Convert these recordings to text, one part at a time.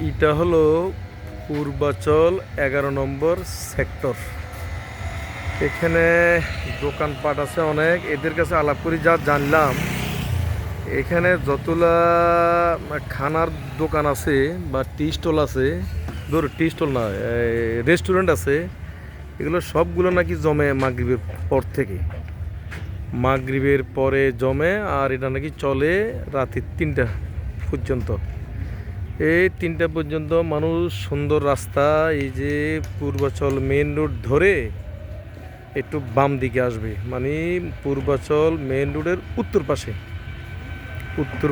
এটা হলো পূর্বাচল 11 নম্বর সেক্টর। এখানে দোকানপাট আছে অনেক। এদের কাছে আলাপ করি যা জানলাম, এখানে যতলা খানার দোকান আছে বা টি স্টল আছে, ধর টি স্টল না, রেস্টুরেন্ট আছে, এগুলো সবগুলো নাকি জমে মাগরিবের পর থেকে। মাগরিবের পরে জমে আর এটা নাকি চলে রাতে 3টা পর্যন্ত। এই 3টা পর্যন্ত মানুষ সুন্দর রাস্তা, এই যে পূর্বাচল মেন রোড ধরে একটু বাম দিকে আসবে, মানে পূর্বাচল মেন রোডের উত্তর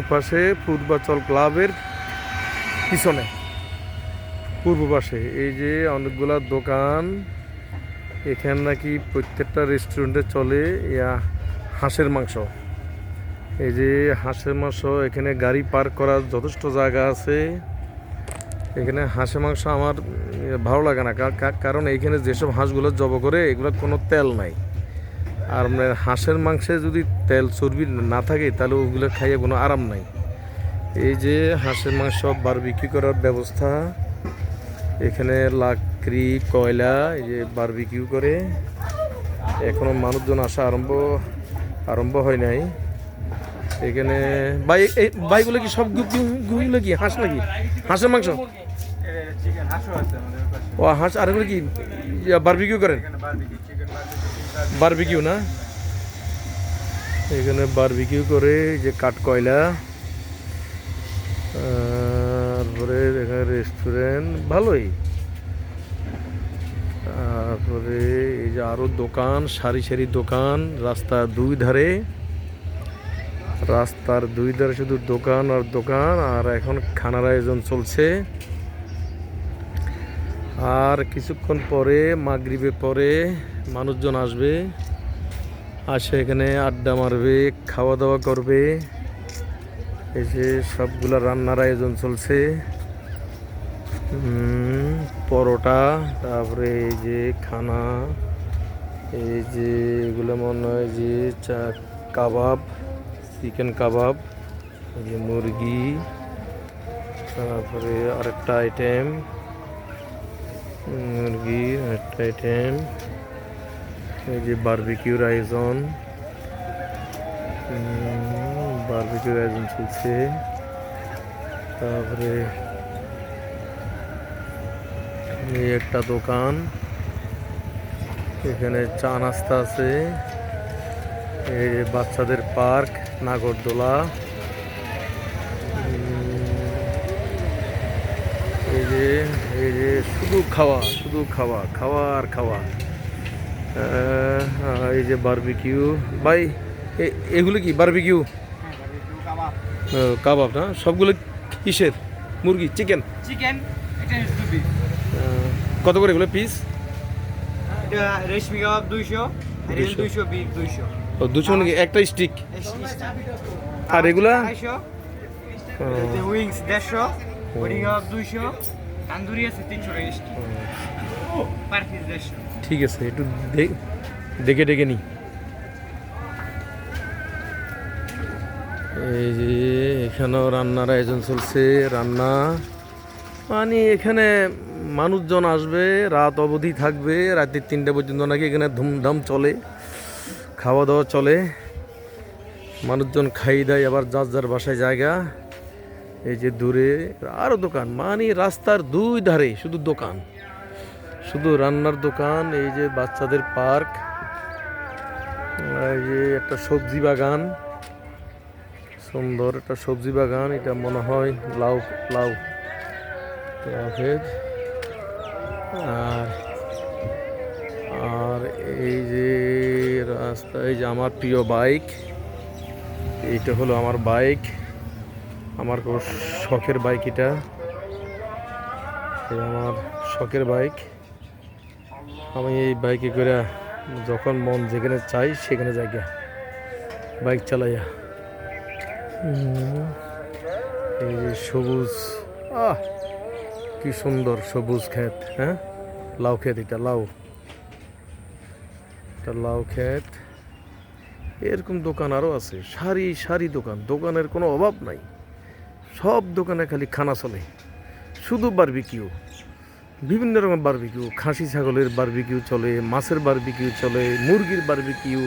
পাশে পূর্বাচল ক্লাবের পিছনে পূর্ব পাশে এই যে অনেকগুলা দোকান। এখানে নাকি প্রত্যেকটা রেস্টুরেন্টে চলে হাঁসের মাংস। এই যে হাঁসের মাংস, এখানে গাড়ি পার্ক করার যথেষ্ট জায়গা আছে। এখানে হাঁসের মাংস আমার ভালো লাগে না, কারণ এইখানে যেসব হাঁসগুলো জব করে এগুলো কোনো তেল নাই। আর হাঁসের মাংসে যদি তেল চর্বি না থাকে তাহলে ওগুলো খাইয়ে কোনো আরাম নাই। এই যে হাঁসের মাংস বারবিকিউ করার ব্যবস্থা, এখানে লাকড়ি কয়লা এই যে বারবিকিউ করে। এখনো মানুষজন আসা আরম্ভ হয় নাই। এখানে বাইগুলো কি সব গুলো কি হাঁস নাকি হাঁসের মাংস? ও হাঁস। আর এগুলো কি বারবিকিউ করেন? বারবিকিউ না, এখানে বারবিকিউ করে যে কাঠ কয়লা। তারপরে এখানে রেস্টুরেন্ট ভালোই। তারপরে এই যে আরো দোকান, সারি সারি দোকান রাস্তার দুই ধারে শুধু দোকান আর দোকান। আর এখন খানার আয়োজন চলছে। আর কিছুক্ষণ পরে মাগরিবের পরে মানুষজন আসবে, আসে এখানে আড্ডা মারবে, খাওয়া দাওয়া করবে। এই যে সবগুলা রান্নার আয়োজন চলছে, পরোটা, তারপরে এই যে খানা, এই যে এগুলো মনে হয় যে কাবাব, চিকেন কাবাব, এই যে মুরগি, তারপরে আরেকটা আইটেম মুরগির আরেকটা আইটেম, এই যে বারবিকিউর আয়োজন চলছে। তারপরে এই একটা দোকান, এখানে চা নাস্তা আছে। এই যে বাচ্চাদের পার্ক, নাগরদোলা, এই যে শুধু খাওয়া আর খাওয়া। এই যে বারবিকিউ। ভাই এগুলো কি বারবিকিউ? কাবাব না? সবগুলো কিসের? মুরগি, চিকেন? কত করে এগুলো পিস? রেশমি কাবাব 200, 200 বিফ 200। ও 200 নাকি একটা স্টিক? আর এগুলা 250, উইংস 150, বডি কাবাব 200, তান্দুরি আছে 300 টাকা স্টিক, পার পিস 150। ঠিক আছে, একটু দেখে নি। এই যে এখানেও রান্নার আয়োজন চলছে, রান্না মানে এখানে মানুষজন আসবে, রাত অবধি থাকবে, রাতে 3টা পর্যন্ত নাকি এখানে ধুমধাম চলে, খাওয়া দাওয়া চলে। মানুষজন খাই দেয়, আবার যার বাসায় জায়গা। এই যে দূরে আরও দোকান, মানে রাস্তার দুই ধারে শুধু দোকান, শুধু রান্নার দোকান। এই যে বাচ্চাদের পার্ক, এই যে একটা সবজি বাগান, সুন্দর একটা সবজি বাগান। এটা মনে হয় লাউ ক্ষেত। আর এই যে রাস্তা, এই যে আমার প্রিয় বাইক, এইটা হলো আমার বাইক, আমার খুব শখের বাইক। এটা আমার শখের বাইক। আমি এই বাইকে করে যখন মন যেখানে চাই সেখানে জায়গা বাইক চালাইয়া। এই যে সবুজ, কি সুন্দর সবুজ ক্ষেত। হ্যাঁ, লাউ ক্ষেত, এটা লাউ ক্ষেত। এরকম দোকান আরও আছে, সারি দোকান, দোকানের কোনো অভাব নাই। সব দোকানে খালি খানা চলে, শুধু বারবিকিউ, বিভিন্ন রকম বারবিকিউ, খাসি ছাগলের বারবিকিউ চলে, মাছের বারবিকিউ চলে, মুরগির বারবিকিউ,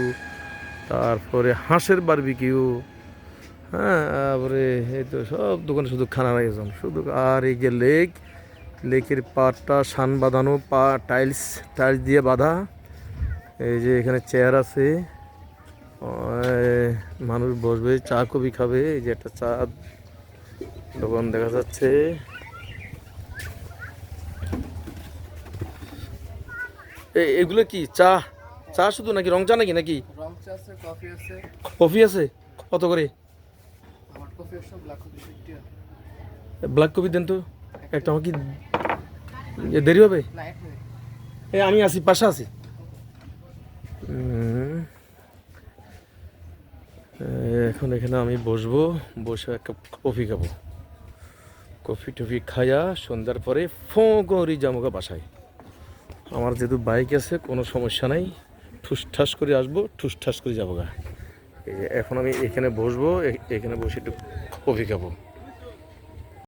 তারপরে হাঁসের বারবিকিউ। হ্যাঁ, তারপরে এই তো সব দোকানে শুধু খানার আয়োজন শুধু। আর এই যে লেকের পাড়টা সান বাঁধানো, টাইলস দিয়ে বাঁধা। এই যে এখানে চেয়ার আছে, মানুষ বসবে, চা কফি খাবে। এই যে একটা চা দোকান দেখা যাচ্ছে। এগুলো কি চা? চা শুধু নাকি রং চা নাকি নাকি রং চা আছে, কফি আছে। কফি আছে? কত করে? হট কফি আছে, ব্ল্যাক কফি 50 আছে। ব্ল্যাক কফি দেন তো একটা। আমার কি দেরি হবে? না, 1 মিনিট। আমি আছি, পাশে আছি। এখন এখানে আমি বসবো, বসে এক কাপ কফি খাবো। কফি টফি খাইয়া সন্ধ্যার পরে করি যাবো বাসায়। আমার যেহেতু বাইক আছে কোনো সমস্যা নাই, ঠুসঠাস করে আসবো, ঠুসঠাস করে যাবো গা। এখন আমি এখানে বসবো, এখানে বসে একটু কফি খাবো।